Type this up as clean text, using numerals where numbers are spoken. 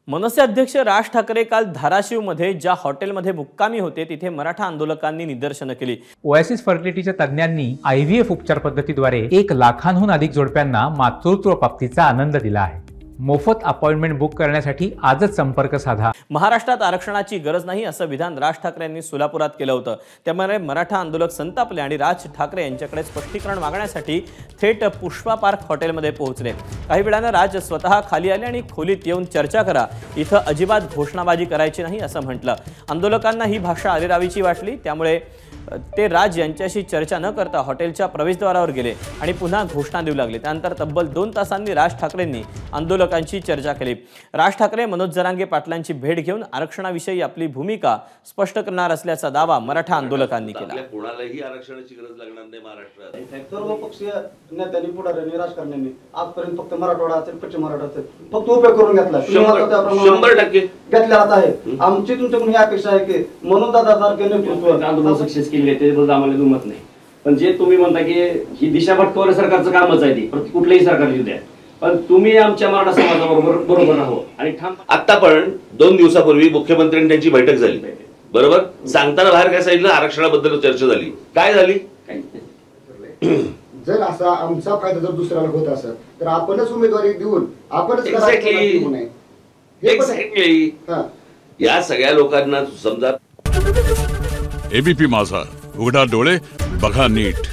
मनसे अध्यक्ष राज ठाकरे काल धाराशिवमध्ये ज्या हॉटेलमध्ये मुक्कामी होते तिथे मराठा आंदोलकांनी निदर्शनं केली। ओएसिस फर्टिलिटीच्या तज्ञांनी IVF उपचार पद्धतीद्वारे 1 लाखांहून अधिक जोडप्यांना मातृत्व प्राप्तीचा आनंद दिला आहे। मोफत अपॉइंटमेंट बुक करण्यासाठी आजच संपर्क साधा। महाराष्ट्रात आरक्षणाची गरज नाही असं विधान राज ठाकरे यांनी सोलापुरात केलं होतं। त्यामुळे मराठा आंदोलक संतापले आणि राज ठाकरे यांच्याकडे स्पष्टीकरण मागण्यासाठी थेट पुष्पा पार्क हॉटेलमध्ये पोहोचले। काही वेळानं राज स्वतः खाली आले आणि खोलीत येऊन चर्चा करा, इथं अजिबात घोषणाबाजी करायची नाही असं म्हटलं। आंदोलकांना ही भाषा अरेरावीची वाटली, त्यामुळे ते राज यांच्याशी चर्चा न करता हॉटेलच्या प्रवेशद्वारावर गेले आणि पुन्हा घोषणा देऊ लागले। त्यानंतर तब्बल 2 तासांनी राज ठाकरेंनी आंदोलकांची चर्चा केली। राज ठाकरे मनोज जरांगे पाटलांची भेट घेऊन आरक्षणाविषयी आपली भूमिका स्पष्ट करणार असल्याचा दावा मराठा आंदोलकांनी केला। कोणालाही आरक्षणाची गरज लागणार नाही महाराष्ट्रात। सर्व पक्षीय नेत्यांनी पुढाऱ्यांनी राजकारण्यांनी आजपर्यंत फक्त मराठवाडा असेल, पश्चिम महाराष्ट्र असेल, फक्त उपयोग करून घेतला। 100% घेतलेला आहे। आमची तुमच्याकडून ही अपेक्षा आहे की म्हणून दादासारखे नेतृत्व आंदोलन सक्सेस केली आहे त्याबद्दल आम्हाला दुमत नाही, पण जे तुम्ही म्हणता की ही दिशा भटकवणे सरकारचं कामच आहे ती कुठल्याही सरकार येऊ द्या, पण तुम्ही आमच्या मराठा समाजाबरोबर बरोबर राहो आणि ठाम। आता पण 2 दिवसापूर्वी मुख्यमंत्र्यांनी त्यांची बैठक झाली बरोबर। सांगताना बाहेर काय सांगितलं, आरक्षणाबद्दल चर्चा झाली, काय झाली? जर असा आमचा फायदा जर दुसऱ्याला होत असेल तर आपणच उमेदवारी देऊन आपणच एक्झॅक्टली या सगळ्या लोकांना समजा। एबीपी माझा, उघडा डोळे बघा नीट।